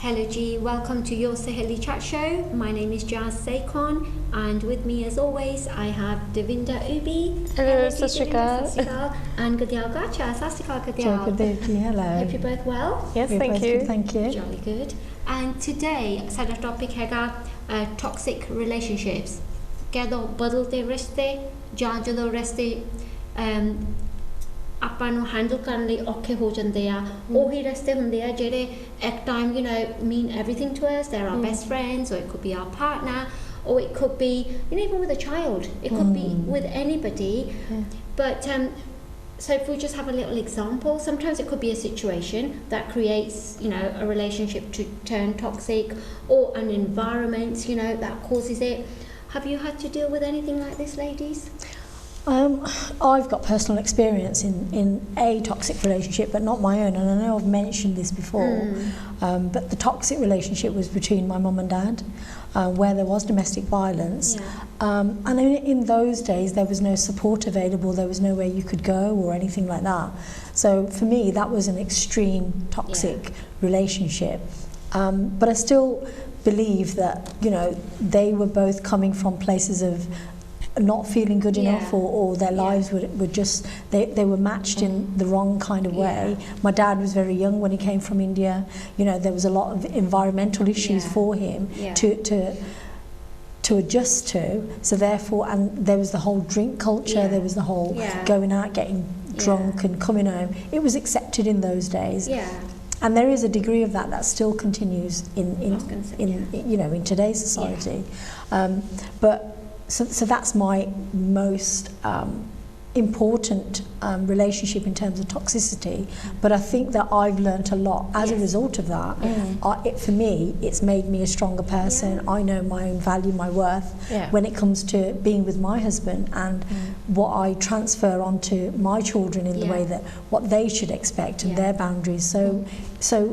Hello G, welcome to your Saheli chat show. My name is Jazz Saikon and with me as always I have Devinda Ubi. Hello, Sashrika. And Gadyal Gacha. Sasrika Gadyal. Hello. Hope you're both well. Yes, We're thank both you. good, thank you. Jolly good. And today साडा topic हैगा toxic relationships. कदों बदलते रिश्ते ਜਾਂ ਜਦੋਂ ਰਿਸ਼ਤੇ ਆਪਾਂ ਨੂੰ ਹੈਂਡਲ ਕਰਨ ਲਈ ਔਖੇ ਹੋ ਜਾਂਦੇ ਆ ਉਹੀ ਰਸਤੇ ਹੁੰਦੇ ਆ ਜਿਹੜੇ at time mean everything to us. They're our best friends, or it could be our partner, or it could be even with a child, it could be with anybody. But so if we just have a little example, sometimes it could be a situation that creates a relationship to turn toxic, or an environment that causes it. Have you had to deal with anything like this, ladies? I've got personal experience in a toxic relationship, but not my own, and I know I've mentioned this before. But the toxic relationship was between my mum and dad, where there was domestic violence. And in those days there was no support available, there was nowhere you could go or anything like that. So for me that was an extreme toxic relationship. But I still believe that they were both coming from places of not feeling good enough, or their lives were just they were matched in the wrong kind of way. My dad was very young when he came from India. There was a lot of environmental issues for him to adjust to, so therefore, and there was the whole drink culture, there was the whole going out, getting drunk and coming home. It was accepted in those days. And there is a degree of that still continues in today's society. But so that's my most important relationship in terms of toxicity. But I think that I've learnt a lot as a result of that. For me, it's made me a stronger person. I know my own value, my worth when it comes to being with my husband, and what I transfer onto my children in the way that what they should expect and their boundaries. So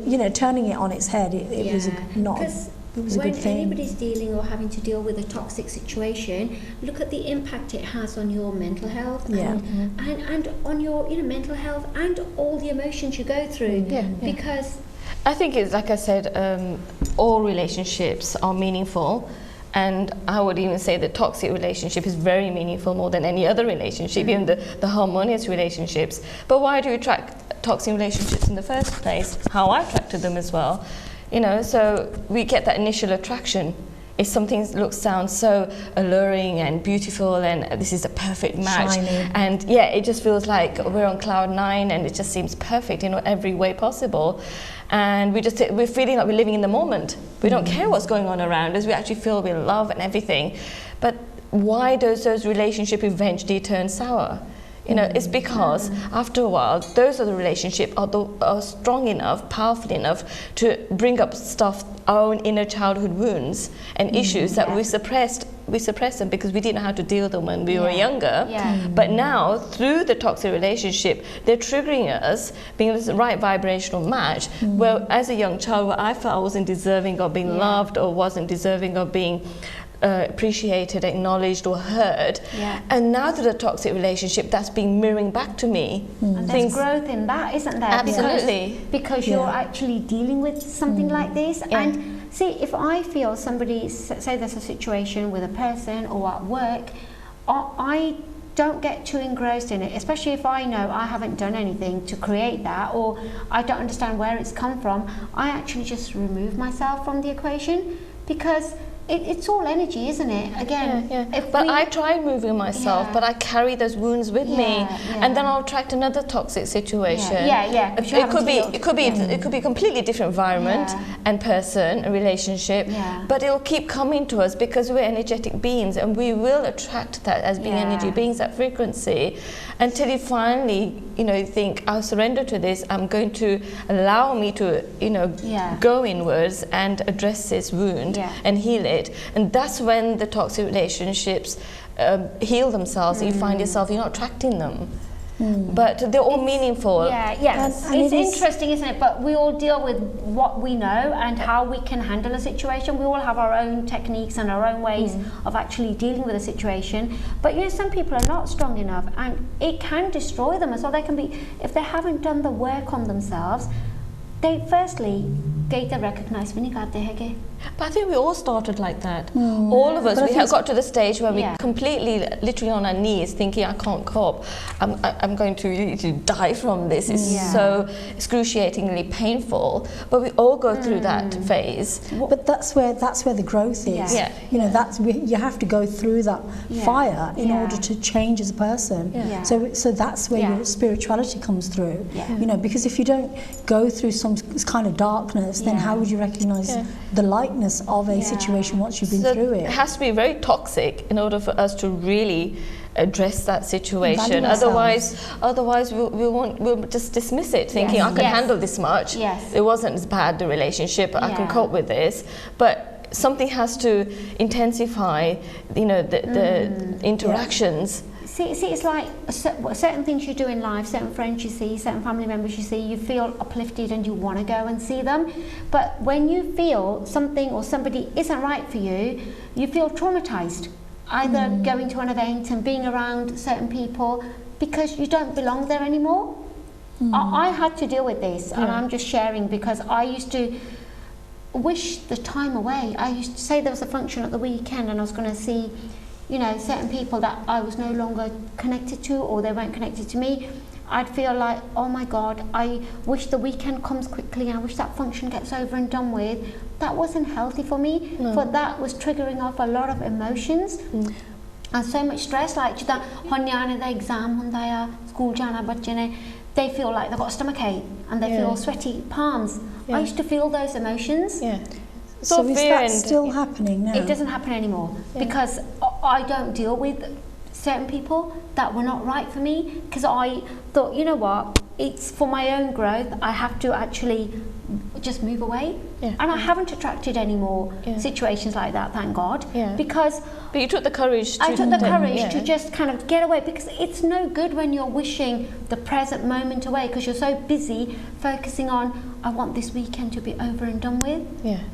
turning it on its head, it was not. It was a good thing. When anybody's dealing or having to deal with a toxic situation, look at the impact it has on your mental health and on your mental health and all the emotions you go through. Because I think it's like I said, all relationships are meaningful, and I would even say the toxic relationship is very meaningful, more than any other relationship, even the harmonious relationships. But why do we attract toxic relationships in the first place? How I attracted them as well. So we get that initial attraction. If something sounds so alluring and beautiful, and this is a perfect match, shiny. And it just feels like we're on cloud 9, and it just seems perfect in every way possible. And we're feeling like we're living in the moment. We don't care what's going on around us. We actually feel we love and everything. But why does those relationships eventually turn sour? It's because after a while, those are the relationships are strong enough, powerful enough to bring up our own inner childhood wounds and issues that we suppressed. We suppressed them because we didn't know how to deal with them when we were younger. But now, through the toxic relationship, they're triggering us, being this right vibrational match, where as a young child, where I felt I wasn't deserving of being loved, or wasn't deserving of being appreciated, acknowledged, or heard, and now through the toxic relationship, that's being mirroring back to me. And there's growth in that, isn't there? Absolutely. Because you're actually dealing with something like this. And see, if I feel somebody, say there's a situation with a person or at work, I don't get too engrossed in it, especially if I know I haven't done anything to create that, or I don't understand where it's come from. I actually just remove myself from the equation, because it's all energy, isn't it? Again, but I try moving myself, but I carry those wounds with me, and then I'll attract another toxic situation. It could be a completely different environment and person, a relationship, but it'll keep coming to us because we're energetic beings, and we will attract that as being energy beings, that frequency, until you finally, think, I'll surrender to this. I'm going to allow me to, go inwards and address this wound and heal it. And that's when the toxic relationships heal themselves. You find yourself, you're not attracting them. But they're all meaningful. It's interesting, isn't it? But we all deal with what we know and how we can handle a situation. We all have our own techniques and our own ways of actually dealing with a situation. But some people are not strong enough, and it can destroy them as well. They can be, if they haven't done the work on themselves, they firstly कई तो recognize भी नहीं करते हैं कि But I think we all started like that. All of us, we have got to the stage where we completely, literally on our knees, thinking, I can't cope. I'm going to die from this. It's so excruciatingly painful. But we all go through that phase. But that's where the growth is. Yeah. You know, you have to go through that fire in order to change as a person. Yeah. So that's where your spirituality comes through. You know, because if you don't go through some kind of darkness, then how would you recognize the lightness of a situation once you've been through it? It has to be very toxic in order for us to really address that situation. Otherwise we'll just dismiss it, thinking I can handle this much. It wasn't as bad, the relationship. I can cope with this. But something has to intensify, you know, the interactions. See, it's like certain things you do in life, certain friends you see, certain family members you see, you feel uplifted and you want to go and see them. But when you feel something or somebody isn't right for you, you feel traumatized. Either going to an event and being around certain people because you don't belong there anymore. I had to deal with this, and I'm just sharing because I used to wish the time away. I used to say there was a function at the weekend and I was going to see, you know, certain people that I was no longer connected to or they weren't connected to me. I'd feel like, oh my God, I wish the weekend comes quickly. I wish that function gets over and done with. That wasn't healthy for me. But that was triggering off a lot of emotions and so much stress. Like that, the exam, school jana, they feel like they've got a stomachache and they feel sweaty palms. I used to feel those emotions. So is that still happening now? It doesn't happen anymore because I don't deal with certain people that were not right for me because I thought, you know what, it's for my own growth. I have to actually just move away. And I haven't attracted any more situations like that, thank God. Because but you took the courage to I took the courage to just kind of get away, because it's no good when you're wishing the present moment away because you're so busy focusing on, I want this weekend to be over and done with.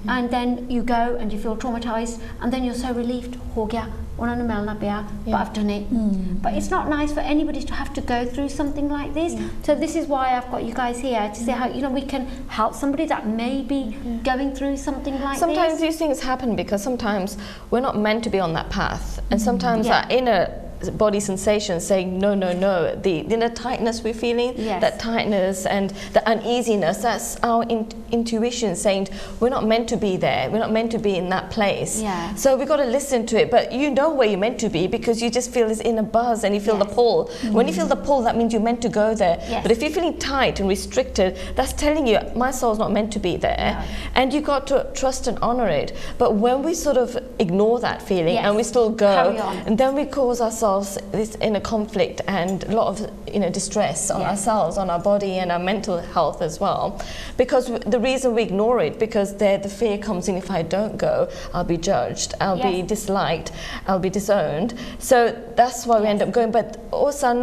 And then you go and you feel traumatized and then you're so relieved, ho gaya, but I've done it. But it's not nice for anybody to have to go through something like this. So this is why I've got you guys here to say how, you know, we can help somebody that may be going through something like sometimes this. These things happen because sometimes we're not meant to be on that path, and sometimes our inner body sensation saying no, the inner tightness we're feeling, that tightness and the uneasiness, that's our intuition saying we're not meant to be there, we're not meant to be in that place. So we've got to listen to it, but you know where you're meant to be because you just feel this inner buzz and you feel the pull. When you feel the pull, that means you're meant to go there. But if you're feeling tight and restricted, that's telling you my soul's not meant to be there. And you've got to trust and honor it. But when we sort of ignore that feeling and we still go, and then we cause ourselves this inner conflict and a lot of, you know, distress on ourselves, on our body and our mental health as well. Because the reason we ignore it, because the fear comes in, if I don't go, I'll be judged, I'll be disliked, I'll be disowned. So that's why we end up going. But also,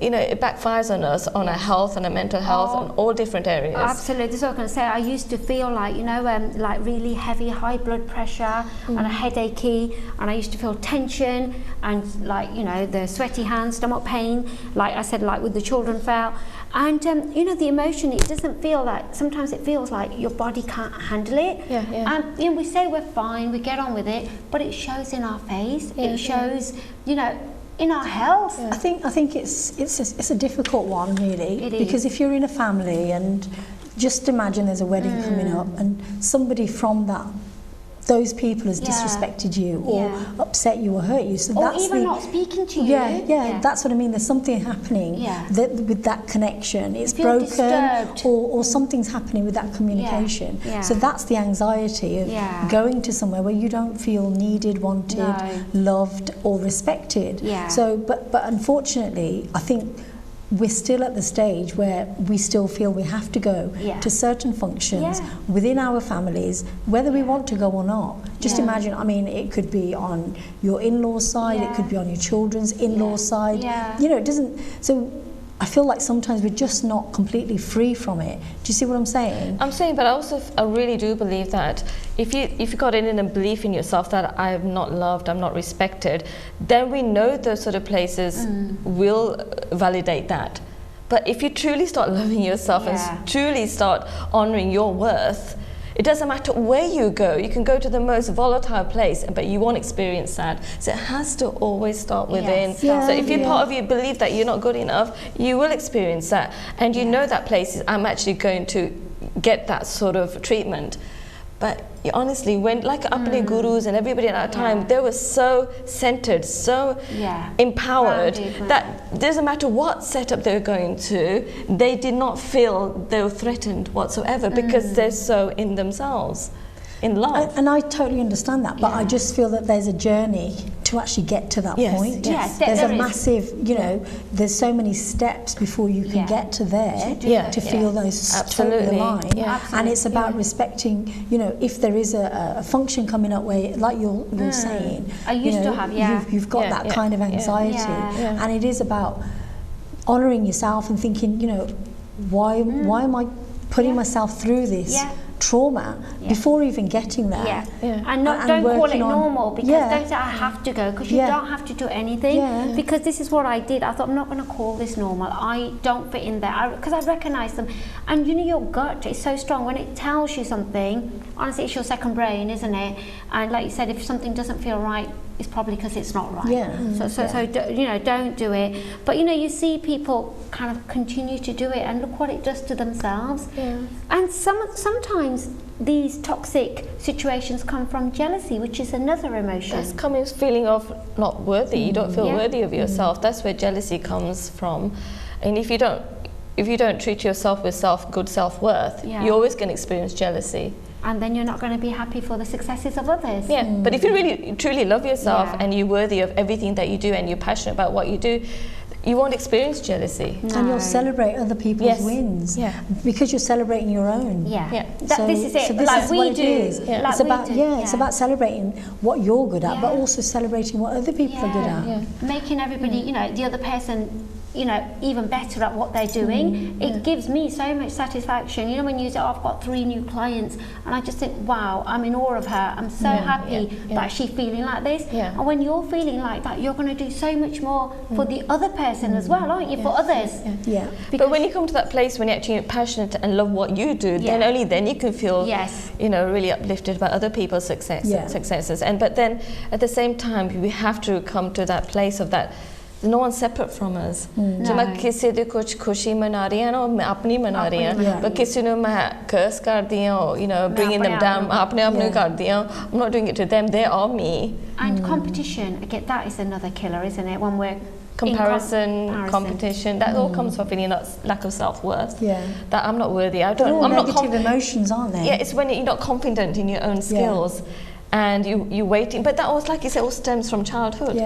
you know, it backfires on us, on our health and our mental health, on all different areas. Absolutely. That's what I was going to say. I used to feel like, you know, like really heavy, high blood pressure and a headachy, and I used to feel tension and, like, you know, the sweaty hands, stomach pain, like I said, like with the children fell. And you know, the emotion, it doesn't feel like, sometimes it feels like your body can't handle it. And you know, we say we're fine, we get on with it, but it shows in our face. It shows, you know, in our health. I think it's a difficult one, really, because if you're in a family and just imagine there's a wedding coming up and somebody from those people has disrespected you or upset you or hurt you. So or that's even not speaking to you. That's what I mean. There's something happening with that connection. It's broken disturbed. or something's happening with that communication. So that's the anxiety of going to somewhere where you don't feel needed, wanted, loved or respected. So, but unfortunately, I think we're still at the stage where we still feel we have to go to certain functions within our families, whether we want to go or not. Just imagine, I mean, it could be on your in-laws side, it could be on your children's in-laws side. You know, it doesn't, so I feel like sometimes we're just not completely free from it. Do you see what I'm saying? I'm saying, but I really do believe that if you got in a belief in yourself that I'm not loved, I'm not respected, then we know those sort of places will validate that. But if you truly start loving yourself and truly start honoring your worth, It doesn't matter where you go. You can go to the most volatile place, but you won't experience that. So it has to always start within. So if you part of you believe that you're not good enough, you will experience that. And you know that place is, I'm actually going to get that sort of treatment. But honestly, when like Apne gurus and everybody at that time, they were so centered, so empowered that doesn't matter what setup they were going to, they did not feel they were threatened whatsoever because they're so in themselves, in love. And I totally understand that, but I just feel that there's a journey to actually get to that point. Yes, there's a massive, you know, there's so many steps before you can get to there to feel those totally aligned. And it's about respecting, you know, if there is a function coming up where, like you're saying, I used to have, you've got that kind of anxiety, and it is about honouring yourself and thinking, you know, why am I putting myself through this trauma before even getting there? And don't call it normal, because don't say I have to go, because you don't have to do anything. Because this is what I did. I thought, I'm not going to call this normal. I don't fit in there, because I recognise them. And you know, your gut is so strong when it tells you something. Honestly, it's your second brain, isn't it? And like you said, if something doesn't feel right, it's probably because it's not right. So you know, don't do it. But you know, you see people kind of continue to do it, and look what it does to themselves. And sometimes these toxic situations come from jealousy, which is another emotion. That's coming feeling of not worthy. You don't feel worthy of yourself. That's where jealousy comes from. And if you don't treat yourself with good self-worth, you're always going to experience jealousy. And then you're not going to be happy for the successes of others. But if you really truly love yourself and you're worthy of everything that you do and you're passionate about what you do, you won't experience jealousy. And you'll celebrate other people's wins because you're celebrating your own. This is it. So this like is we what do. It is. Like it's about we do. it's about celebrating what you're good at, but also celebrating what other people are good at. Making everybody, you know, the other person, you know, even better at what they're doing. It gives me so much satisfaction. You know, when you say, oh, I've got 3 new clients, and I just think, wow, I'm in awe of her. I'm so happy that she's feeling like this. And when you're feeling like that, you're going to do so much more for the other person as well, aren't you? For others. But when you come to that place when you're actually passionate and love what you do, then only then you can feel, you know, really uplifted by other people's successes. And but then at the same time, we have to come to that place of that. No one's separate from us. जो मैं किसी दे कुछ खुशी मना रही हूँ ना, मैं अपनी मना रही हूँ. But किसी ने मैं curse कर दिया, you know, bringing them down, अपने आप ने कर दिया. I'm not doing it to them. They are me. And competition, again, that is another killer, isn't it? When we're comparison, competition, that all comes from feeling that lack of self-worth. That I'm not worthy. I'm negative emotions, aren't they? It's when you're not confident in your own skills. And you're waiting, but that was, like you said, all stems from childhood.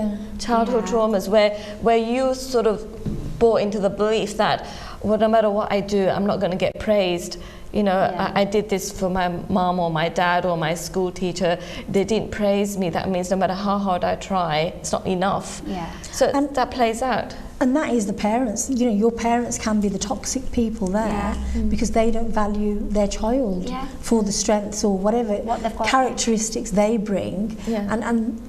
Childhood traumas where you sort of bought into the belief that, well, no matter what I do, I'm not going to get praised. You know, I did this for my mom or my dad or my school teacher. They didn't praise me. That means no matter how hard I try, it's not enough. So that plays out. And that is the parents. You know, your parents can be the toxic people there because they don't value their child for the strengths or whatever characteristics they bring. And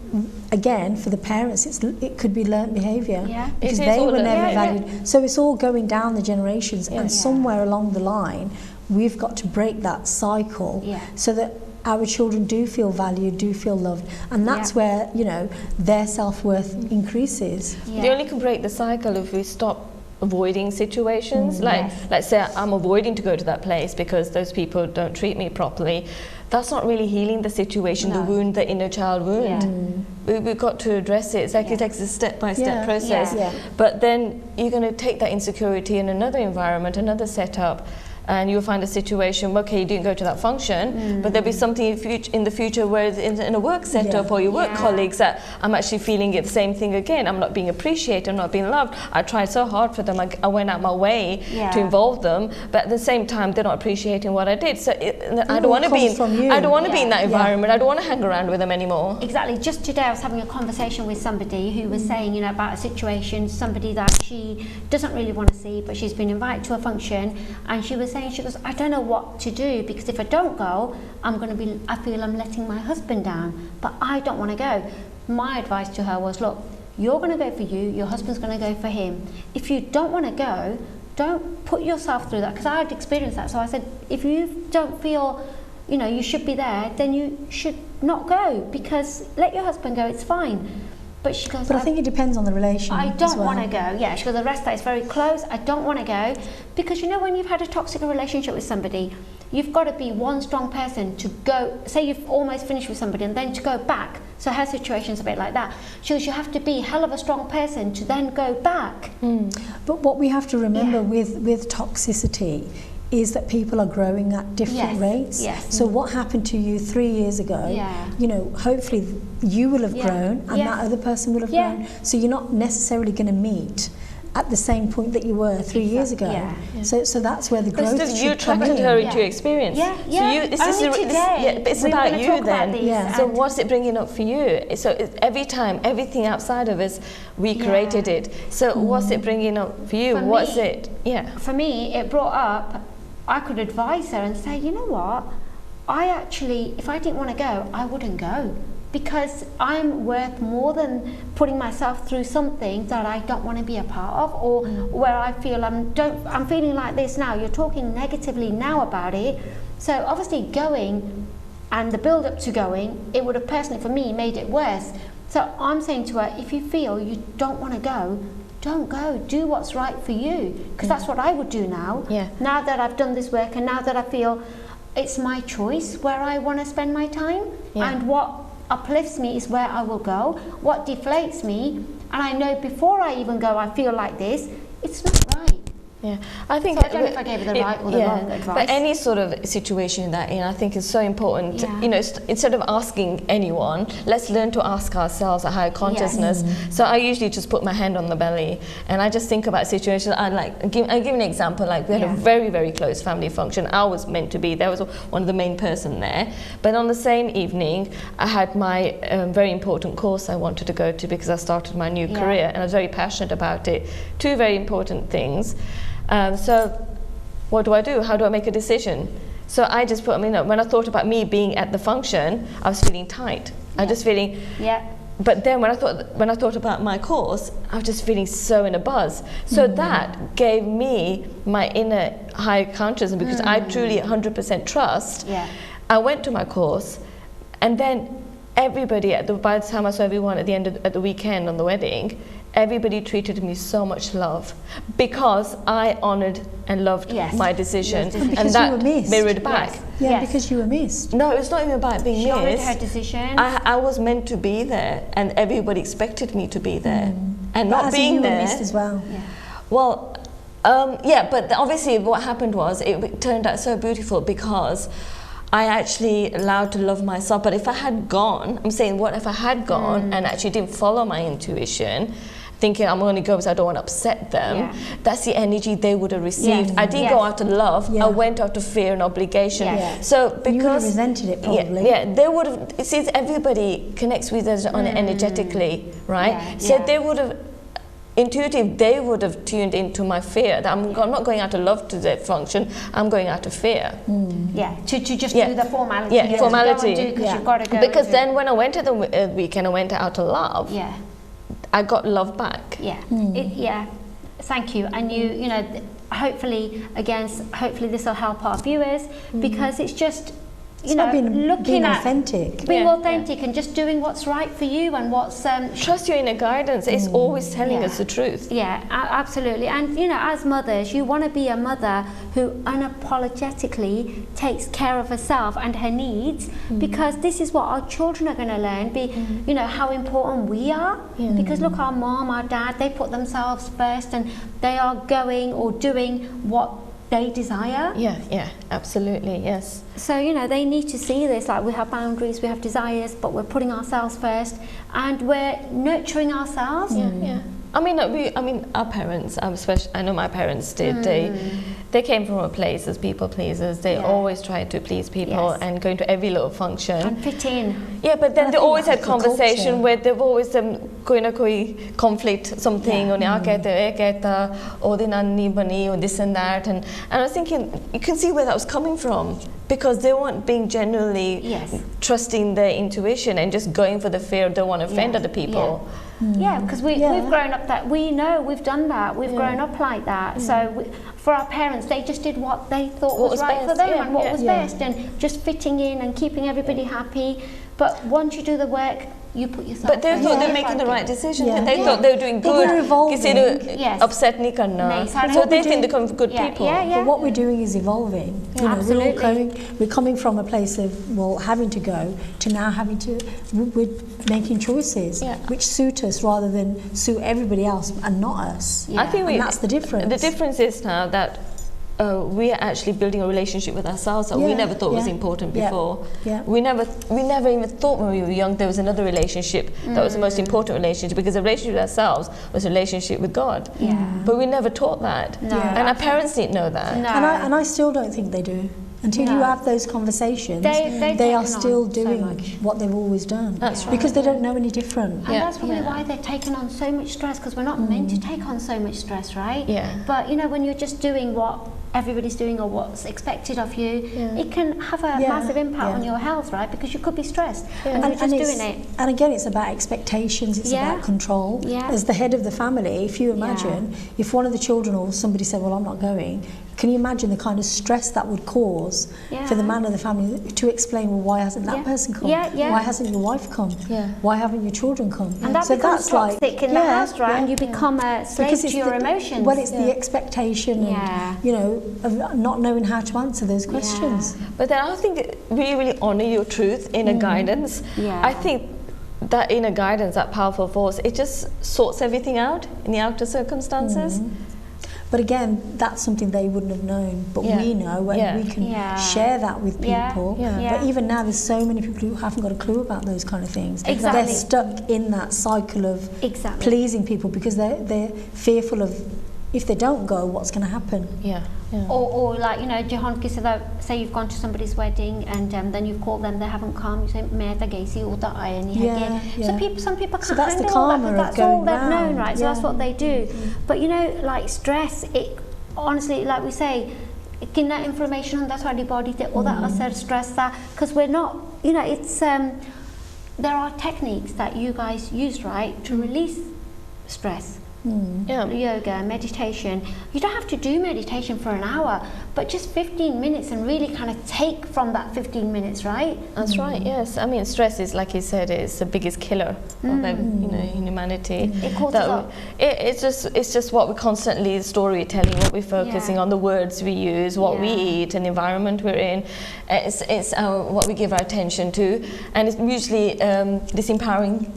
again, for the parents, it could be learnt behaviour because they were never valued. So it's all going down the generations, and somewhere along the line, we've got to break that cycle so that our children do feel valued, do feel loved, and that's where, you know, their self-worth increases. We only can break the cycle if we stop avoiding situations. Let's say I'm avoiding to go to that place because those people don't treat me properly. That's not really healing the situation, the wound, the inner child wound. We've got to address it. It's like it takes a step-by-step process. But then you're going to take that insecurity in another environment, another setup, and you'll find a situation, okay, you didn't go to that function, but there'll be something in the future where in a work setup or your work colleagues that I'm actually feeling the same thing again. I'm not being appreciated, I'm not being loved. I tried so hard for them, I went out my way to involve them, but at the same time, they're not appreciating what I did. So I don't want to be in that environment. I don't want to hang around with them anymore. Exactly. Just today, I was having a conversation with somebody who was saying, you know, about a situation, somebody that she doesn't really want to see, but she's been invited to a function, and she was saying, she goes, I don't know what to do, because if I don't go, I feel I'm letting my husband down, but I don't want to go. My advice to her was, look, you're going to go for you, your husband's going to go for him. If you don't want to go, don't put yourself through that, because I had experienced that. So I said, if you don't feel you know, you should be there, then you should not go, because let your husband go, it's fine. But she goes, but I think it depends on the relation. I don't want to go. Yeah, she goes, the rest of that is very close. I don't want to go, because you know, when you've had a toxic relationship with somebody, you've got to be one strong person to go. Say you've almost finished with somebody, and then to go back. So her situation's a bit like that. She goes, you have to be a hell of a strong person to then go back. But what we have to remember with toxicity is that people are growing at different rates. Yes. So what happened to you 3 years ago, you know, hopefully you will have grown, and that other person will have grown. So you're not necessarily going to meet at the same point that you were 3 years ago. So that's where the growth should come in. You attracted her into your experience. Yeah. So it's about you then. So and what's it bringing up for you? So every time, everything outside of us, we created it. So what's it bringing up for you? What's it? Yeah. For me, it brought up, I could advise her and say, you know what, I actually, if I didn't want to go, I wouldn't go, because I'm worth more than putting myself through something that I don't want to be a part of, or where I feel I'm feeling like this now. You're talking negatively now about it. So obviously going and the build up to going, it would have personally for me made it worse. So I'm saying to her, if you feel you don't want to go, don't go. Do what's right for you, because that's what I would do now. Now that I've done this work, and now that I feel it's my choice where I want to spend my time, and what uplifts me is where I will go. What deflates me, and I know before I even go, I feel like this, it's not right. Yeah, I think. So I don't know if I gave her the right or the wrong advice. But any sort of situation that I think is so important. You know, instead of asking anyone, let's learn to ask ourselves a higher consciousness. So I usually just put my hand on the belly, and I just think about situations. I'll give an example. Like we had a very, very close family function. I was meant to be there. I was one of the main person there. But on the same evening, I had my very important course I wanted to go to, because I started my new career, and I was very passionate about it. Two very important things. So what do? How do I make a decision? So I just put, when I thought about me being at the function, I was feeling tight. I was just feeling, but then when I thought about my course, I was just feeling so in a buzz. So that gave me my inner high consciousness, because I truly 100% trust. I went to my course, and then everybody, by the time I saw everyone at the weekend on the wedding, everybody treated me so much love, because I honoured and loved my decision, and that mirrored back. Because you were missed. No, it's not even about being missed. She honoured her decision. I was meant to be there, and everybody expected me to be there, and but not being you there. Were missed as well. Well, but obviously what happened was it turned out so beautiful, because I actually allowed to love myself. But if I had gone, I'm saying, what if I had gone and actually didn't follow my intuition, thinking I'm going to go because I don't want to upset them, that's the energy they would have received. I didn't go out of love, I went out of fear and obligation. So because you would have resented it probably. They would have, since everybody connects with us on it energetically, right? So they would have, intuitive, they would have tuned into my fear, that I'm not going out of love to that function, I'm going out of fear. To just do the formality. Formality. Because you've got to go. Because then when I went to the weekend, I went out of love. I got love back. Thank you. And you know, hopefully this will help our viewers, because it's just, you know, being authentic. Being authentic and just doing what's right for you, and what's trust your inner guidance. It's always telling us the truth. Absolutely. And you know, as mothers, you want to be a mother who unapologetically takes care of herself and her needs, because this is what our children are going to learn. You know, how important we are, because look, our mom, our dad, they put themselves first, and they are going or doing what they desire. Absolutely, yes. So you know, they need to see this, like we have boundaries, we have desires, but we're putting ourselves first, and we're nurturing ourselves. I mean, our parents, especially, I know my parents did. They came from a place as people pleasers. They always tried to please people and going to every little function and fit in. But then they always had conversation where they've always koi conflict something, or the nanny bunny, or this and that, and I was thinking, you can see where that was coming from, because they weren't being genuinely trusting their intuition and just going for the fear they want to offend other people. Because we've grown up that we know, we've done that, we've grown up like that. So for our parents, they just did what they thought was right for them and what was best, and just fitting in and keeping everybody happy. But once you do the work, you put yourself. But they thought they were making the right decision. They thought they were doing good. They were evolving. Upset nahi karna. So they think they're good people. But what we're doing is evolving. You know, we're coming from a place of, well, having to go to now having to, we're making choices which suit us rather than suit everybody else and not us. I think that's the difference. The difference is now that we are actually building a relationship with ourselves that we never thought was important before. We never even thought when we were young there was another relationship that was the most important relationship, because the relationship with ourselves was a relationship with God. But we never taught that. And our parents didn't know that. And I still don't think they do. Until you have those conversations, they are still doing what they've always done. That's right. Because they don't know any different. And that's probably why they're taking on so much stress, because we're not meant to take on so much stress, right? But you know, when you're just doing what everybody's doing or what's expected of you, it can have a massive impact on your health, right? Because you could be stressed and you're just doing it. And again, it's about expectations, it's about control. As the head of the family, if you imagine, if one of the children or somebody said, well, I'm not going, can you imagine the kind of stress that would cause for the man of the family to explain, well, why hasn't that person come? Why hasn't your wife come? Why haven't your children come? And that becomes toxic in the house, right? And you become a slave to your emotions. Well, it's the expectation and, you know, of not knowing how to answer those questions. But then I think we really honour your truth, inner guidance. I think that inner guidance, that powerful force, it just sorts everything out in the outer circumstances. But again, that's something they wouldn't have known, but we know, and we can share that with people. But even now, there's so many people who haven't got a clue about those kind of things. They're stuck in that cycle of pleasing people because they're fearful of, if they don't go, what's going to happen. Or like, you know, Jahan said that, say you've gone to somebody's wedding and then you've called them, they haven't come, you say, so some people can't handle all that, that's all they've known, right? So that's what they do. But you know, like stress, it honestly, like we say, kinna inflammation, that's why the body, all that other stress, that, because we're not, you know, it's, there are techniques that you guys use, right, to release stress. Yoga, meditation. You don't have to do meditation for an hour, but just 15 minutes and really kind of take from that 15 minutes, right? That's right, yes. I mean, stress is, like you said, it's the biggest killer of humanity. It causes it's just what we're constantly storytelling, what we're focusing on, the words we use, what we eat, and the environment we're in. It's what we give our attention to, and it's usually disempowering.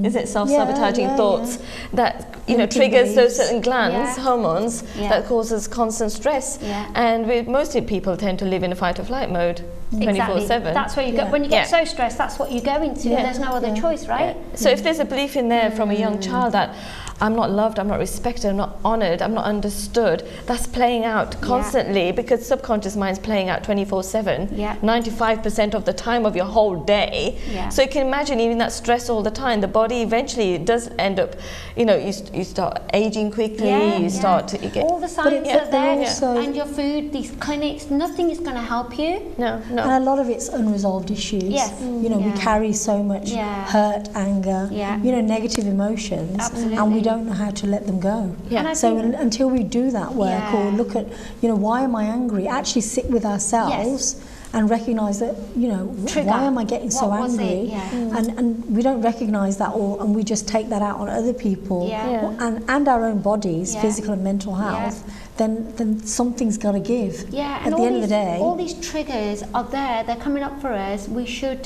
Is it self-sabotaging thoughts that triggers those certain glands, hormones that causes constant stress, and most people tend to live in a fight or flight mode 24/7. That's where you go when you get so stressed. That's what you go into. There's no other choice, right? So if there's a belief in there from a young child that I'm not loved, I'm not respected, I'm not honoured, I'm not understood, that's playing out constantly because subconscious mind's playing out 24/7, 95% of the time of your whole day. So you can imagine even that stress all the time, the body eventually does end up, you start aging quickly, you start to get... All the signs are there, and your food, these clinics, nothing is going to help you. No. And a lot of it's unresolved issues. We carry so much hurt, anger, negative emotions. Absolutely. And we don't know how to let them go. So until we do that work or look at, why am I angry? Actually sit with ourselves and recognise that, why am I getting so angry? And we don't recognise that, and we just take that out on other people and our own bodies, physical and mental health. Then something's got to give. At the end of the day, all these triggers are there. They're coming up for us. We should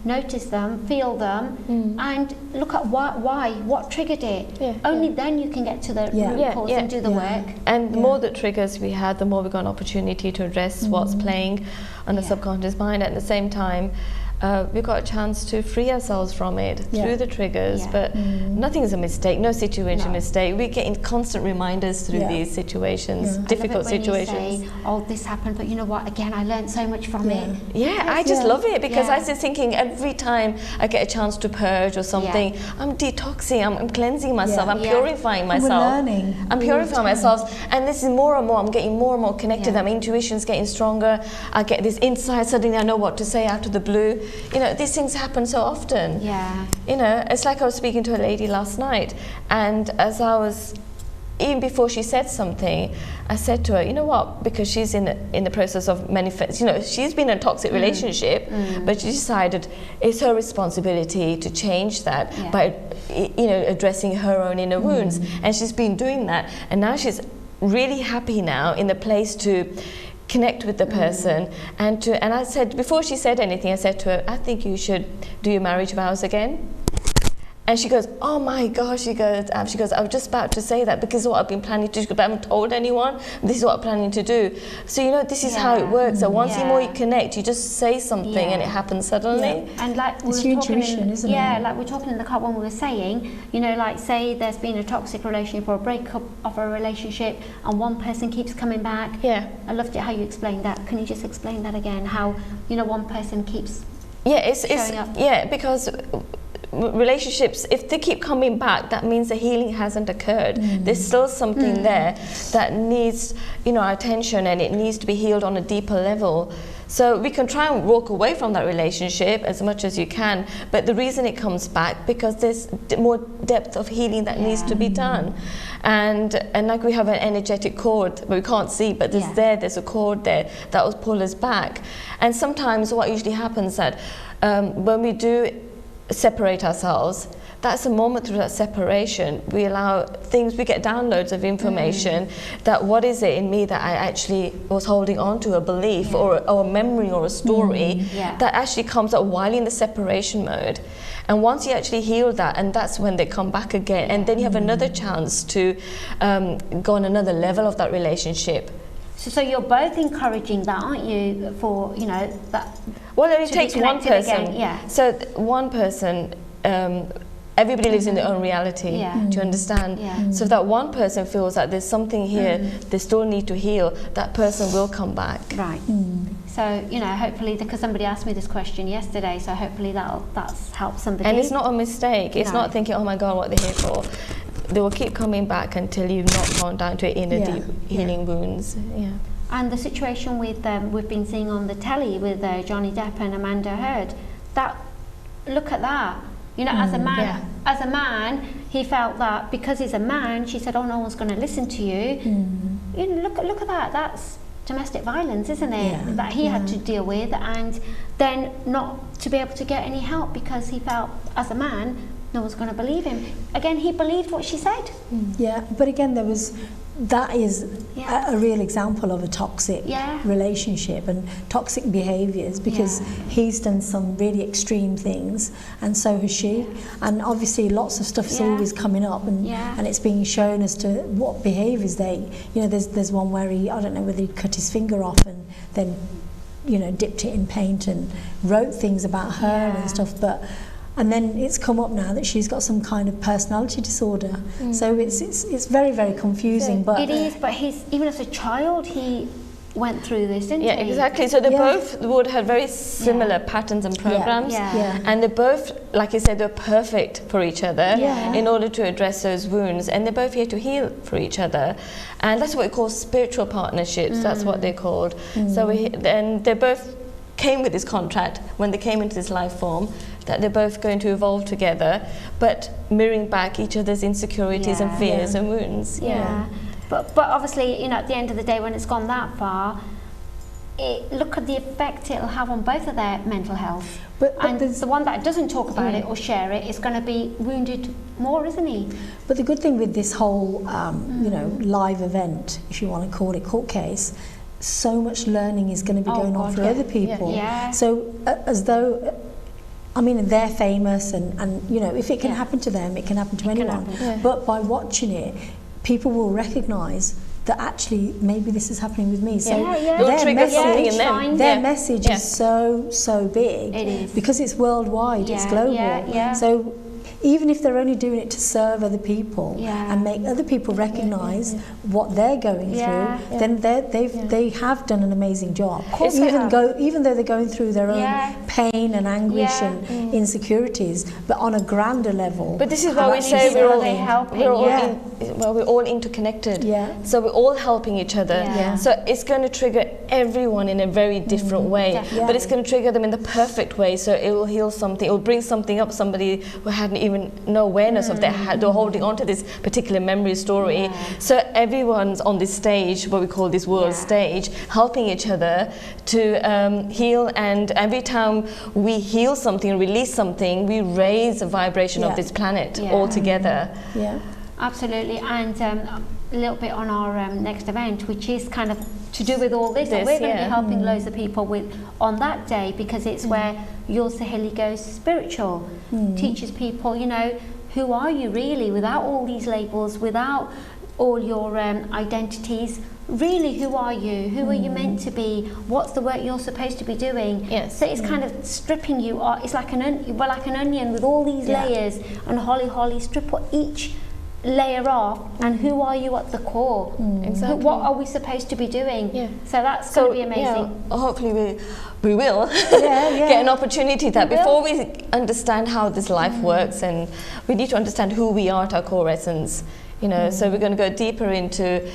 notice them, feel them, and look at what triggered it. Only then you can get to the root cause and do the work. And the more the triggers we had, the more we got an opportunity to address what's playing on the subconscious mind. At the same time, we've got a chance to free ourselves from it through the triggers, but nothing is a mistake, no situation mistake. We're getting constant reminders through these situations, difficult situations. You say, oh, this happened, but you know what, again, I learned so much from it. I just love it because I was just thinking every time I get a chance to purge or something, I'm detoxing, I'm cleansing myself, I'm purifying myself. We're learning. I'm purifying myself, and this is more and more, I'm getting more and more connected, my intuition's getting stronger, I get this insight, suddenly I know what to say out of the blue. These things happen so often. It's like I was speaking to a lady last night, and as I was even before she said something, I said to her, you know what, because she's in the process of she's been in a toxic relationship, but she decided it's her responsibility to change that by, addressing her own inner wounds. And she's been doing that. And now she's really happy now in the place to connect with the person. And I said, before she said anything, I said to her, I think you should do your marriage vows again. And she goes, oh my gosh, she goes, I was just about to say that because what I've been planning to do, but I haven't told anyone, this is what I'm planning to do. So, this is how it works. So once you connect, you just say something and it happens suddenly. Yeah. And like it's your intuition, isn't it? Yeah, like we're talking in the car when we were saying, like say there's been a toxic relationship or a breakup of a relationship and one person keeps coming back. Yeah. I loved it how you explained that. Can you just explain that again? How, one person keeps showing up? Yeah, because relationships, if they keep coming back, that means the healing hasn't occurred. There's still something there that needs our attention, and it needs to be healed on a deeper level. So we can try and walk away from that relationship as much as you can, but the reason it comes back, because there's more depth of healing that needs to be done. And like we have an energetic cord, but we can't see, but there's a cord there that will pull us back. And sometimes what usually happens that when we do separate ourselves, that's a moment through that separation we get downloads of information that what is it in me that I actually was holding on to, a belief or a memory or a story that actually comes up while in the separation mode. And once you actually heal that, and that's when they come back again, and then you have another chance to go on another level of that relationship. So you're both encouraging that, aren't you, for, that... Well, it takes one person. Again, So one person, everybody lives in their own reality, do you understand? Yeah. So if that one person feels that there's something here they still need to heal, that person will come back. Right. So, hopefully, because somebody asked me this question yesterday, so hopefully that's helped somebody. And it's not a mistake. It's not thinking, oh my God, what they're here for. They will keep coming back until you've not gone down to inner deep healing wounds. Yeah. And the situation with we've been seeing on the telly with Johnny Depp and Amanda Heard, look at that. As a man, he felt that because he's a man, she said, oh, no one's going to listen to you. Look at that. That's domestic violence, isn't it? That he had to deal with, and then not to be able to get any help because he felt, as a man, no one's going to believe him. Again, he believed what she said. Yeah, but again, that is a real example of a toxic relationship and toxic behaviours, because he's done some really extreme things and so has she, and obviously lots of stuff's always coming up, and it's being shown as to what behaviours there's one where I don't know whether he cut his finger off and then dipped it in paint and wrote things about her and stuff, and then it's come up now that she's got some kind of personality disorder. So it's very, very confusing. But it is. But even as a child, he went through this, didn't he? Yeah, exactly. So they both would have very similar patterns and programs, and they both, like you said, they're perfect for each other in order to address those wounds, and they're both here to heal for each other, and that's what we call spiritual partnerships. That's what they're called. So they both came with this contract when they came into this life form, that they're both going to evolve together, but mirroring back each other's insecurities and fears and wounds. But obviously, at the end of the day, when it's gone that far, look at the effect it'll have on both of their mental health. But the one that doesn't talk about it or share it is going to be wounded more, isn't he? But the good thing with this whole, live event, if you want to call it, court case, so much learning is going to be going on for other people. So as though, they're famous, and if it can happen to them, it can happen to anyone. But by watching it, people will recognise that actually maybe this is happening with me. So their message is so big. It is. Because it's worldwide, it's global. So even if they're only doing it to serve other people and make other people recognise what they're going through, then they have done an amazing job. Even though they're going through their own pain and anguish and insecurities, but on a grander level. But this is why we say we're all interconnected. So we're all helping each other. So it's going to trigger everyone in a very different way, but it's going to trigger them in the perfect way. So it will heal something, it will bring something up, somebody who hadn't even no awareness of that, they're holding on to this particular memory story. So everyone's on this stage, what we call this world stage, helping each other to heal. And every time we heal something, release something, we raise the vibration of this planet altogether. Absolutely. And a little bit on our next event, which is kind of to do with all this, and we're going to be helping loads of people with on that day, because it's where your Saheli goes spiritual, teaches people, you know, who are you really, without all these labels, without all your identities. Really, who are you? Who are you meant to be? What's the work you're supposed to be doing? So it's kind of stripping you off. It's like an onion with all these layers, and holly, strip each layer off, and who are you at the core? Exactly. What are we supposed to be doing? So that's going to be amazing. Hopefully we will get an opportunity that before we understand how this life works, and we need to understand who we are at our core essence. You know, so we're going to go deeper into,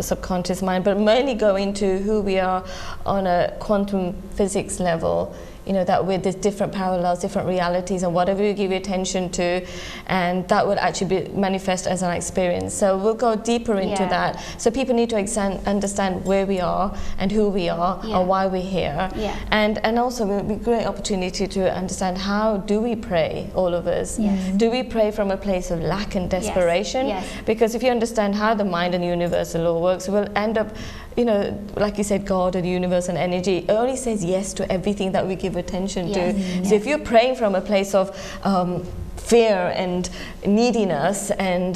subconscious mind, but mainly go into who we are on a quantum physics level. You know, that with there's different parallels, different realities, and whatever you give your attention to, and that would actually be manifest as an experience. So we'll go deeper into that. So people need to understand where we are and who we are and why we're here. And also it will be a great opportunity to understand, how do we pray, all of us? Do we pray from a place of lack and desperation? Because if you understand how the mind and universal law works, we'll end up, you know, like you said, God and universe and energy only says yes to everything that we give attention to. So if you're praying from a place of fear and neediness and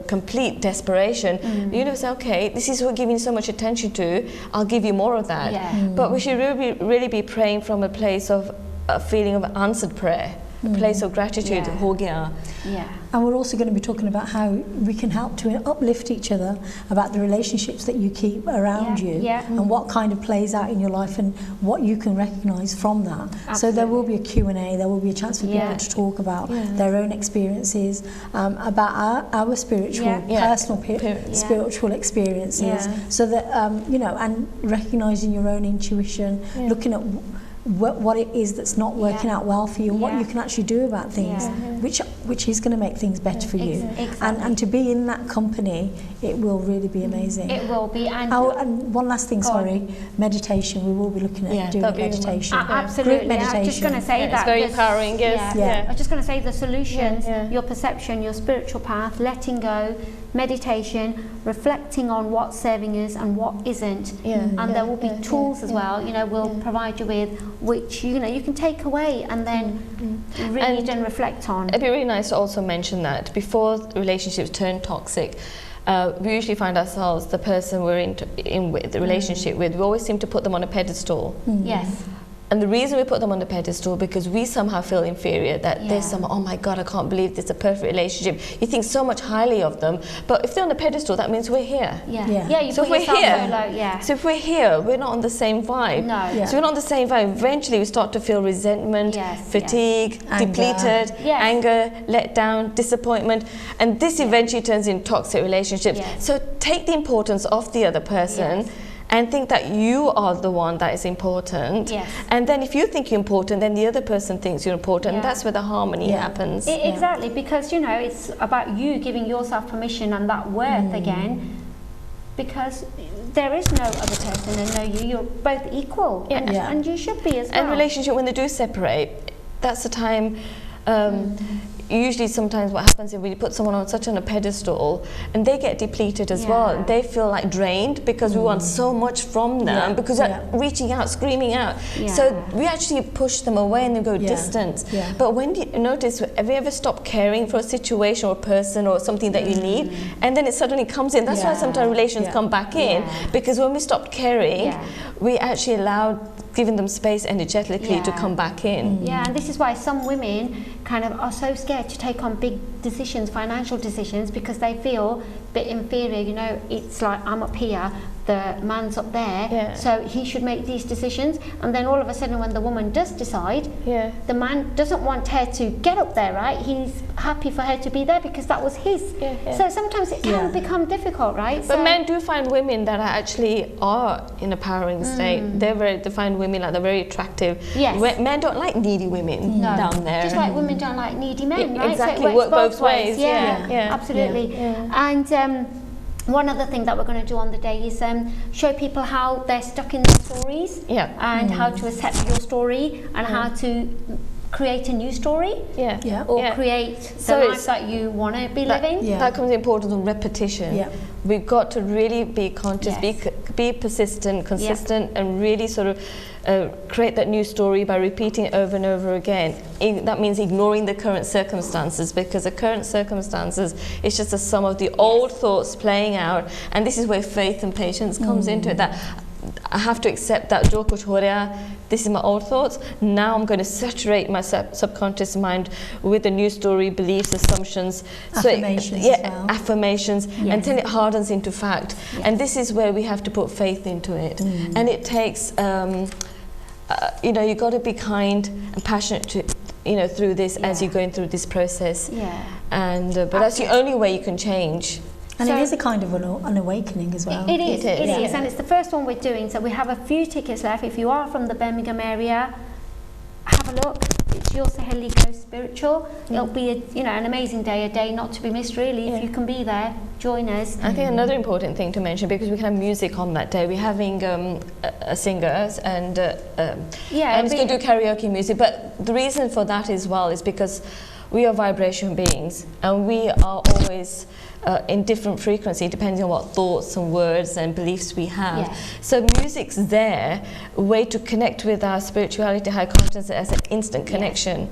complete desperation, the universe says, okay, this is what we're giving so much attention to, I'll give you more of that. But we should really be praying from a place of a feeling of answered prayer, a place of gratitude, ho gaya. And we're also going to be talking about how we can help to uplift each other, about the relationships that you keep around you, and what kind of plays out in your life, and what you can recognise from that. So there will be a Q&A, there will be a chance for people to talk about their own experiences, about our spiritual, personal spiritual experiences, so that, you know, and recognising your own intuition, looking at what it is that's not working out well for you, and what you can actually do about things, which is going to make things better for you. And to be in that company, it will really be amazing. It will be. And one last thing, meditation. We will be looking at doing meditation. Absolutely. Meditation. I was just going to say that. It's very empowering. I was just going to say the solutions, your perception, your spiritual path, letting go, meditation, reflecting on what's serving us and what isn't, and there will be tools as well. You know, we'll provide you with, which you can take away and then read and reflect on. It'd be really nice to also mention that before relationships turn toxic, we usually find ourselves, the person we're in with, the relationship with, we always seem to put them on a pedestal. Yes. And the reason we put them on the pedestal, because we somehow feel inferior, that there's some, oh my God, I can't believe this is a perfect relationship. You think so much highly of them, but if they're on the pedestal, that means we're here. You so put yourself so low, So if we're here, we're not on the same vibe. No. So we're not on the same vibe. Eventually we start to feel resentment, fatigue, depleted, anger, let down, disappointment, and this eventually turns into toxic relationships. So take the importance of the other person, and think that you are the one that is important. And then if you think you're important, then the other person thinks you're important. And that's where the harmony happens. Exactly, because it's about you giving yourself permission and that worth again, because there is no other person and no you. You're both equal, and you should be as well. And relationship, when they do separate, that's the time. Usually sometimes what happens is when you put someone on such a pedestal and they get depleted as well, they feel like drained, because we want so much from them, because they're reaching out, screaming out, so we actually push them away and they go distant. But when you notice, have you ever stopped caring for a situation or a person or something that you need, and then it suddenly comes in? That's why sometimes relations come back in, because when we stopped caring, we actually allowed giving them space energetically to come back in. And this is why some women kind of are so scared to take on big decisions, financial decisions, because they feel a bit inferior. It's like, I'm up here, the man's up there, so he should make these decisions. And then all of a sudden, when the woman does decide, the man doesn't want her to get up there, right? He's happy for her to be there because that was his. So sometimes it can become difficult, right? But so men do find women that actually are in a powering state. They find women like they're very attractive. Yes. Men don't like needy women down there. Just like women don't like needy men, right? Exactly, So it work both ways. Yeah, absolutely. And one other thing that we're going to do on the day is show people how they're stuck in their stories, and how to accept your story, and how to create a new story, or create the life that you want to be living. That comes important on repetition. We've got to really be conscious, be persistent, consistent, and really sort of create that new story by repeating it over and over again. That means ignoring the current circumstances, because the current circumstances is just a sum of the old thoughts playing out, and this is where faith and patience comes into it. That I have to accept that jo kuch ho raha, this is my old thoughts. Now I'm going to saturate my subconscious mind with a new story, beliefs, assumptions, affirmations, affirmations, until it hardens into fact. And this is where we have to put faith into it. And it takes, you've got to be kind and passionate to, through this as you're going through this process. And but that's the only way you can change. And it is a kind of an awakening as well. It is, and it's the first one we're doing. So we have a few tickets left. If you are from the Birmingham area, have a look. It's your Saheli Go Spiritual. It'll be an amazing day, a day not to be missed really. If you can be there, join us. I think another important thing to mention, because we can have music on that day, we're having singers and I'm just going to do karaoke music. But the reason for that as well is because we are vibration beings, and we are always in different frequency depending on what thoughts and words and beliefs we have. So music's there, a way to connect with our spirituality, high consciousness, as an instant connection.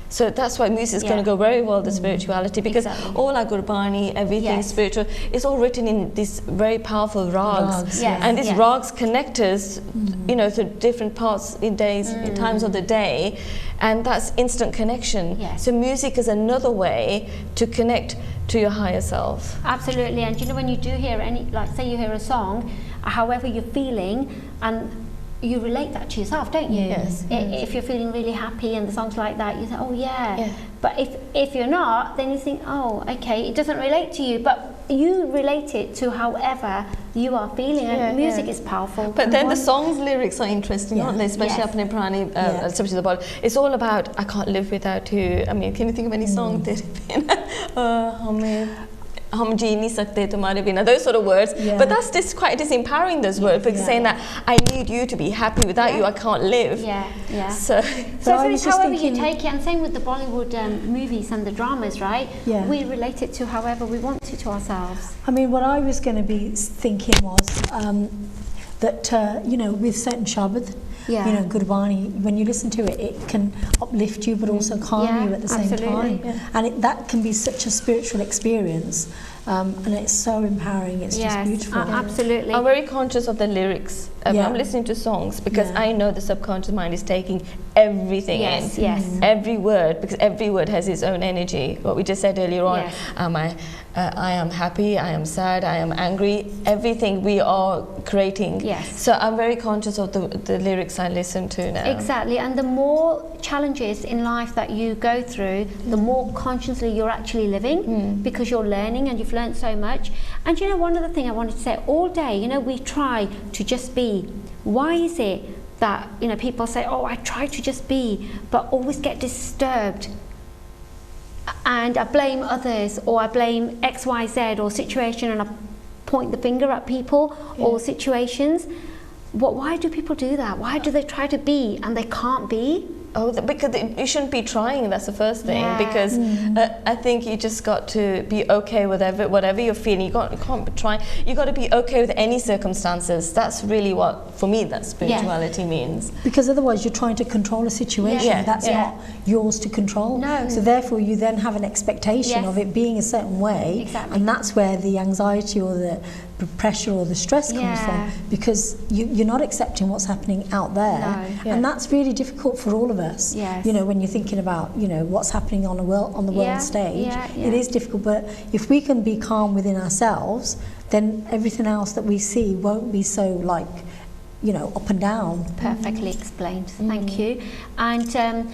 So that's why music is going to go very well with spirituality, because all our Gurbani, everything spiritual, is all written in these very powerful rags. And these rags connect us, to different parts in days, in times of the day, and that's instant connection. So music is another way to connect to your higher self. Absolutely. And when you do hear say you hear a song, however you're feeling, and you relate that to yourself, don't you? If you're feeling really happy and the song's like that, you say, oh yeah. But if you're not, then you think, oh, okay, it doesn't relate to you, but you relate it to however you are feeling, and music is powerful. But then the song's lyrics are interesting, aren't they? Especially Apne Purani, especially the body. It's all about, I can't live without you. I mean, can you think of any song? Hum ji nahi sakte tumhare bina, those sort of words. But that's just quite disempowering, those words, because saying that I need you to be happy, without you I can't live. So it's however you take it, and same with the Bollywood movies and the dramas, right? We relate it to however we want it to ourselves. I mean, what I was going to be thinking was that with certain Shabad, Gurbani, when you listen to it, it can uplift you but also calm you at the same time. And that can be such a spiritual experience, and it's so empowering, it's just beautiful. Absolutely. I'm very conscious of the lyrics. I'm listening to songs because I know the subconscious mind is taking everything in. Every word, because every word has its own energy. What we just said earlier on, I am happy, I am sad, I am angry, everything we are creating. So I'm very conscious of the lyrics I listen to now. Exactly, and the more challenges in life that you go through, the more consciously you're actually living, because you're learning and you've learned so much. And one other thing I wanted to say, all day, we try to just be. Why is it that, people say, oh, I try to just be, but always get disturbed? And I blame others, or I blame X, Y, Z, or situation, and I point the finger at people or situations. Why do people do that? Why do they try to be and they can't be? Oh, because you shouldn't be trying, that's the first thing. Because I think you just got to be okay with whatever you're feeling. You can't be trying. You got to be okay with any circumstances. That's really what, for me, that spirituality means. Because otherwise you're trying to control a situation that's not yours to control. No. So therefore you then have an expectation of it being a certain way. Exactly. And that's where the anxiety or the pressure or the stress comes from, because you're not accepting what's happening out there, and that's really difficult for all of us. You know, when you're thinking about, you know, what's happening on the world stage, it is difficult. But if we can be calm within ourselves, then everything else that we see won't be so, like, you know, up and down. Perfectly explained. Thank you. And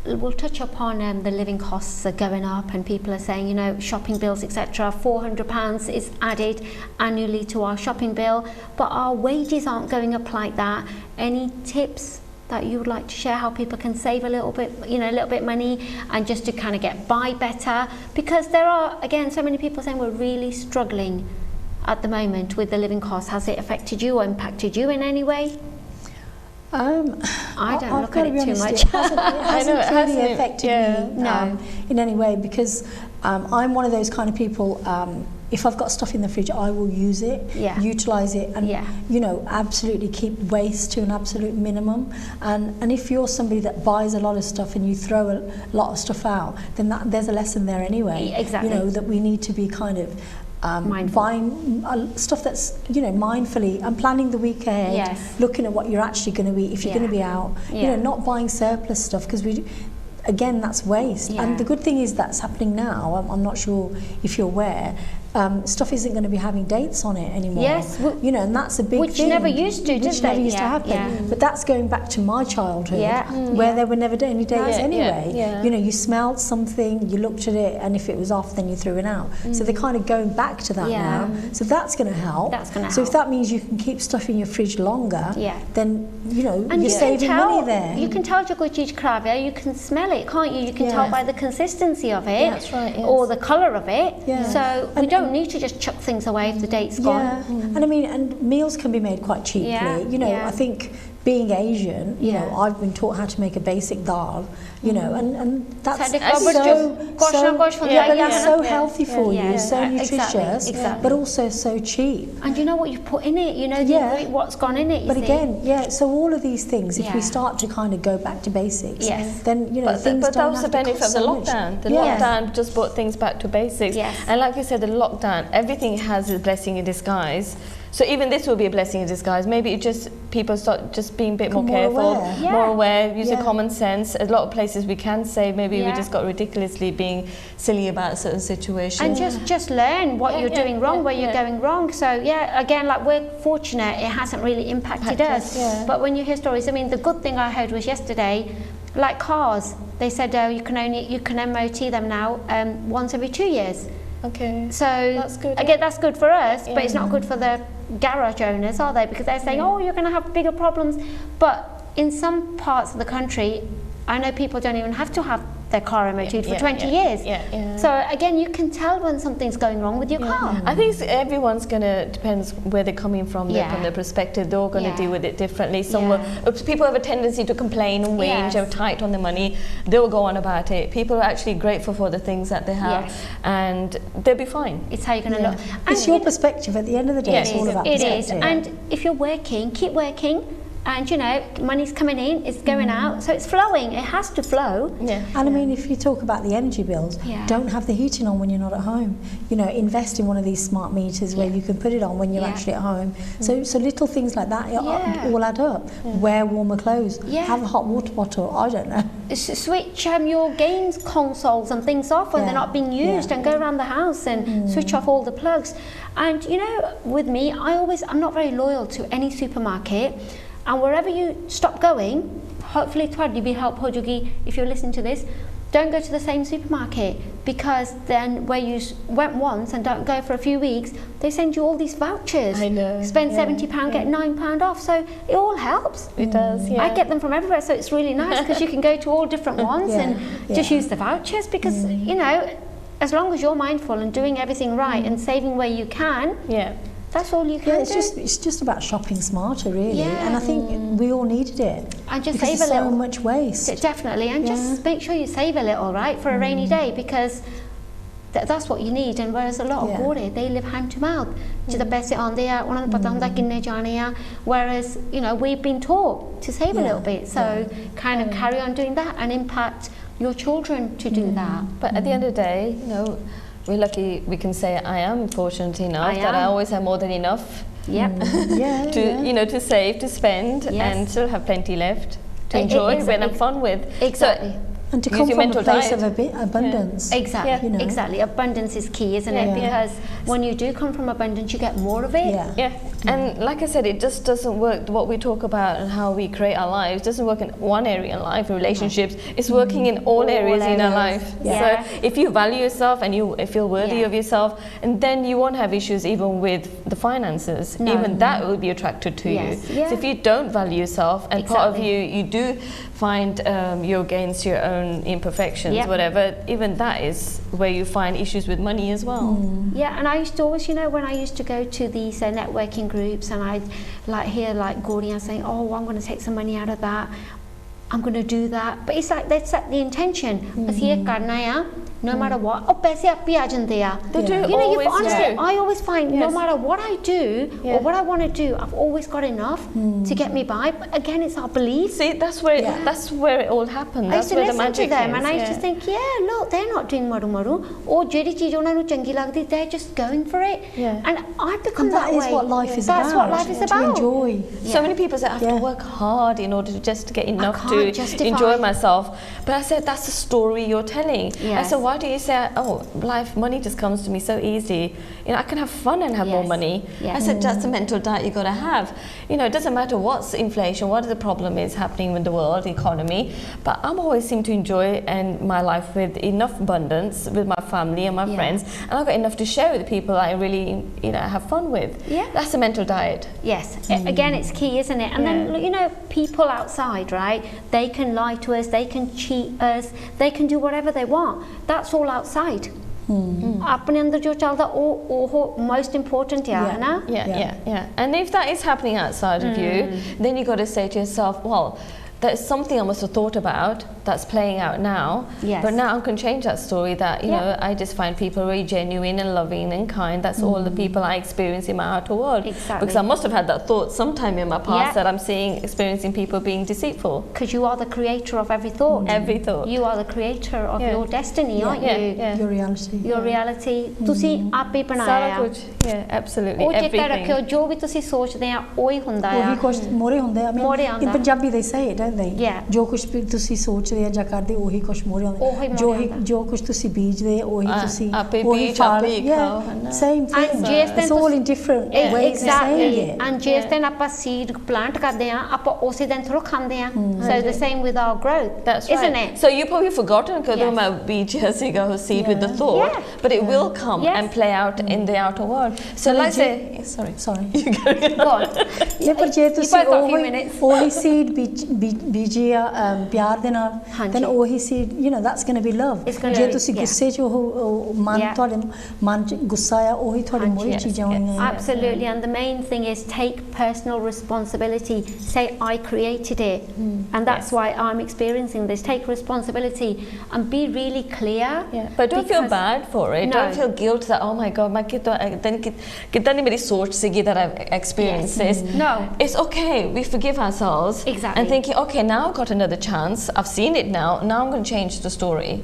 we'll touch upon the living costs are going up, and people are saying, you know, shopping bills, etc. £400 is added annually to our shopping bill, but our wages aren't going up like that. Any tips that you would like to share, how people can save a little bit, you know, a little bit money, and just to kind of get by better? Because there are, again, so many people saying we're really struggling at the moment with the living costs. Has it affected you or impacted you in any way? I don't look at it too much. It hasn't really affected me in any way, because I'm one of those kind of people, if I've got stuff in the fridge, I will use it, utilise it, and you know, absolutely keep waste to an absolute minimum. And if you're somebody that buys a lot of stuff and you throw a lot of stuff out, then there's a lesson there anyway. Exactly. You know, that we need to be kind of buying stuff that's, you know, mindfully, and planning the week ahead, looking at what you're actually going to eat if you're going to be out, you know, not buying surplus stuff, because again, that's waste. And the good thing is that's happening now. I'm not sure if you're aware, stuff isn't going to be having dates on it anymore. Yes, you know, and that's a big which thing. never used to, which never used to happen. But that's going back to my childhood, where there were never any dates anyway. You know, you smelled something, you looked at it, and if it was off, then you threw it out. So they're kind of going back to that now. So that's going to help. So if that means you can keep stuff in your fridge longer, then, you know, and you're saving money there. You can tell Jagojij Kravya, you can smell it, can't you? You can tell by the consistency of it, that's right, or the colour of it. So we don't need to just chuck things away if the date's gone. And I mean, and meals can be made quite cheaply. You know, I think being Asian, you know, I've been taught how to make a basic dal, you know, and that's so healthy for you, so nutritious, but also so cheap. And you know what you put in it, you know, what's gone in it. But again, so all of these things, if we start to kind of go back to basics, then, you know, things but that don't was have the to benefit cost of the so much. lockdown. The lockdown just brought things back to basics. And like you said, the lockdown, everything has a blessing in disguise. So even this will be a blessing in disguise. Maybe it just people start just being a bit more careful, more aware, use common sense. A lot of places we can say maybe we just got ridiculously being silly about certain situations. And just learn what you're doing wrong, where you're going wrong. So again, like, we're fortunate it hasn't really impacted us. But when you hear stories, I mean, the good thing I heard was yesterday, like cars, they said you can MOT them now once every 2 years. Okay. So that's good. Again, that's good for us, but it's not good for the garage owners, are they? Because they're saying, oh, you're going to have bigger problems. But in some parts of the country, I know people don't even have to have their car MOT'd for 20 years. So again, you can tell when something's going wrong with your car. I think everyone's going to, depends where they're coming from, from their perspective, they're all going to deal with it differently. People have a tendency to complain and whinge, are tight on the money, they'll go on about it. People are actually grateful for the things that they have, and they'll be fine. It's how you're going to look. It's your perspective at the end of the day. It's all about perspective. It is. And if you're working, keep working. And, you know, money's coming in, it's going out, so it's flowing. It has to flow. And I mean, if you talk about the energy bills, don't have the heating on when you're not at home. You know, invest in one of these smart meters where you can put it on when you're actually at home. So little things like that all add up. Wear warmer clothes. Have a hot water bottle. I don't know. Switch your games consoles and things off when they're not being used, and go around the house and switch off all the plugs. And, you know, with me, I'm not very loyal to any supermarket. And wherever you stop going, hopefully Twaddy be help Hojugi, if you're listening to this, don't go to the same supermarket, because then where you went once and don't go for a few weeks, they send you all these vouchers. I know. Spend £70, get £9 off. So it all helps. It does, I get them from everywhere, so it's really nice, because you can go to all different ones and just use the vouchers, because, you know, as long as you're mindful and doing everything right and saving where you can, that's all you can do. It's just about shopping smarter, really. And I think we all needed it. And just because save there's a little. So much waste. Definitely. And just make sure you save a little, right, for a rainy day, because that's what you need. And whereas a lot of gore, they live hand to mouth. Whereas, you know, we've been taught to save a little bit. So kind of carry on doing that and impact your children to do that. But at the end of the day, you know, we're lucky we can say I am fortunate enough that I always have more than enough to save, to spend, and still have plenty left to enjoy when I'm fun with. Exactly. So, and to come from a place of abundance. Exactly, exactly. Abundance is key, isn't it? Because when you do come from abundance, you get more of it. And like I said, it just doesn't work. What we talk about and how we create our lives doesn't work in one area in life, relationships. It's working in all areas in our life. So if you value yourself and you feel worthy of yourself, and then you won't have issues even with the finances. Even that will be attracted to you. So if you don't value yourself, and part of you do find you're against your own imperfections, whatever, even that is where you find issues with money as well. Yeah, and I used to always, when I used to go to these networking groups, and I'd hear Gordian saying, oh, I'm going to take some money out of that, I'm going to do that, but it's like they set the intention. No matter what, they do. I always find no matter what I do or what I want to do, I've always got enough to get me by. But again, it's our belief. See, that's where it all happened. That's where the magic is. And I used to think, look, they're not doing maru or they're just going for it. And I've become that way. That is what life is about. That's what life is about. To enjoy. So many people say I have to work hard in order to just get enough to enjoy myself. But I said, that's the story you're telling. I said, why do you say, oh, money just comes to me so easy? I can have fun and have more money. I said, that's a mental diet you got to have. It doesn't matter what's inflation, what the problem is happening with the world, the economy, but I'm always seem to enjoy my life with enough abundance with my family and my friends, and I've got enough to share with the people I really, have fun with. That's a mental diet. Again, it's key, isn't it? And then, people outside, right? They can lie to us, they can cheat us, they can do whatever they want. That's all outside. अपने अंदर जो चलता वो most important है ना? And if that is happening outside of you, then you got to say to yourself, well, there's something I must have thought about that's playing out now, but now I can change that story that, I just find people really genuine and loving and kind. That's all the people I experience in my outer world. Because I must have had that thought sometime in my past that I'm experiencing people being deceitful. Because you are the creator of every thought. Every thought. You are the creator of your destiny, aren't you? Your reality. Your reality. तुसी आपे बनाया. सारा कुछ. Absolutely. वो चेता रखियो जो भी तुसी सोचते हैं वही हुंदा है. वही कुछ मोरे हुंदे हैं. In Punjabi they say it, don't they? जो कुछ भी तुसी सोच रहे जा करदे वही कुछ मोरे होंदे. जो कुछ तुसी बीजदे वही तुसी वही फल. Same thing. It's all in different ways of saying it. And जिस दिन आप seed plant करते हैं आप उसी दिन थोड़ा खाते हैं. So the same with our growth. That's isn't right. it? So you probably forgotten because my beach has seed with the thought, but it will come and play out in the outer world. So let's say, sorry. You go on. Yeah, but je tusi ohi seed बीजिया प्यार दे नाल, then ohi seed, that's going to be love. जे तुसी गुस्से च हो मन थोड़े मन च गुस्सा आया ओही थोड़ी मोरी चीज़ें होंगी. Absolutely, and the main thing is take personal responsibility. Say I created it, and that's why I'm experiencing this. Take responsibility and be really clear. But don't feel bad for it. Don't feel guilt that oh my God, कितनी मेरी सोच सीगी that I've experienced this. No, it's okay. We forgive ourselves. Exactly. And thinking, okay, now I've got another chance. I've seen it now. Now I'm going to change the story.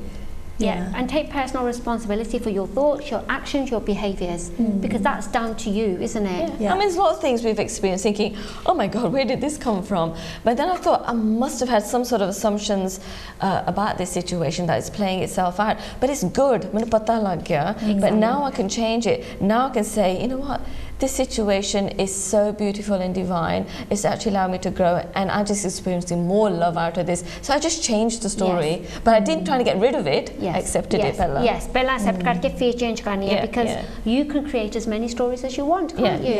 And take personal responsibility for your thoughts, your actions, your behaviours, because that's down to you, isn't it? I mean, there's a lot of things we've experienced thinking, oh my God, where did this come from? But then I thought I must have had some sort of assumptions about this situation that is playing itself out. But it's good. But now I can change it. Now I can say, you know what? This situation is so beautiful and divine. It's actually allowed me to grow, and I'm just experiencing more love out of this. So I just changed the story, but I didn't try to get rid of it. I accepted it, Bella. Yes, Bella accept karke फिर change करनी है because you can create as many stories as you want, can't you?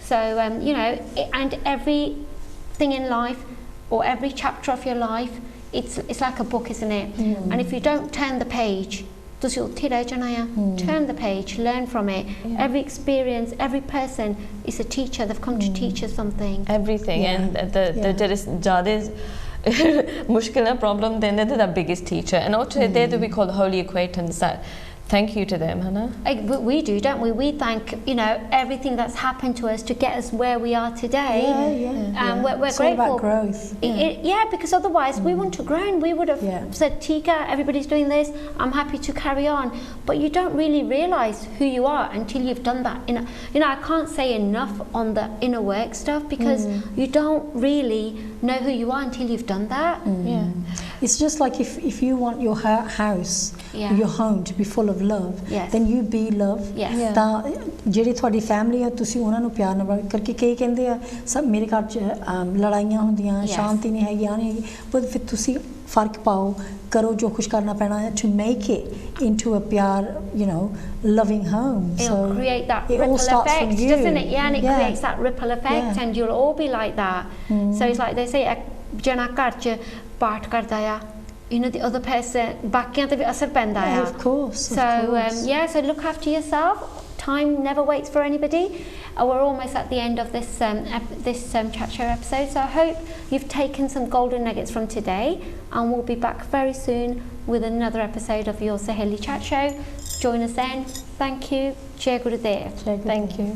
So and everything in life, or every chapter of your life, it's like a book, isn't it? And if you don't turn the page, turn the page, learn from it. Every experience, every person is a teacher. They've come to teach us something. Everything. And the mushkil problem, then they're the biggest teacher. And also they're what we call the holy acquaintance, that thank you to them, Hannah. We do, don't we? We thank, you know, everything that's happened to us to get us where we are today. We're it's grateful. all about growth. Because otherwise we wouldn't have grown. We would have said, Tika, everybody's doing this, I'm happy to carry on. But you don't really realise who you are until you've done that. You know, I can't say enough on the inner work stuff, because you don't really know who you are until you've done that. It's just like if you want your house, your home to be full of love, then you be love. ਤਾਂ ਜਿਹੜੀ ਤੁਹਾਡੀ family ਆ ਤੁਸੀਂ ਉਹਨਾਂ ਨੂੰ ਪਿਆਰ ਨਾਲ ਕਰਕੇ ਕਈ ਕਹਿੰਦੇ ਆ ਸਭ ਮੇਰੇ ਘਰ 'ਚ ਲੜਾਈਆਂ ਹੁੰਦੀਆਂ ਸ਼ਾਂਤੀ ਨਹੀਂ ਹੈਗੀ ਆ ਨਹੀਂ ਹੈਗੀ ਪਰ ਫਿਰ ਤੁਸੀਂ ਫਰਕ ਪਾਓ ਕਰੋ ਜੋ ਕੁਝ ਕਰਨਾ ਪੈਣਾ ਹੈ to make it into a ਪਿਆਰ you know loving home. It'll create that ripple effect, doesn't it? And it creates that ripple effect, and you'll all be like that. So it's like they say ਜਿਹੜਾ ਘਰ 'ਚ ਪਾਠ ਕਰਦਾ ਆ, you know, the other person ਬਾਕੀਆਂ ਤੇ ਵੀ ਅਸਰ ਪੈਂਦਾ ਆ. Of course. So so look after yourself. Time never waits for anybody. We're almost at the end of this chat show episode, so I hope you've taken some golden nuggets from today, and we'll be back very soon with another episode of your Saheli chat show. Join us then. Thank you. Jai Gurudev. Thank you.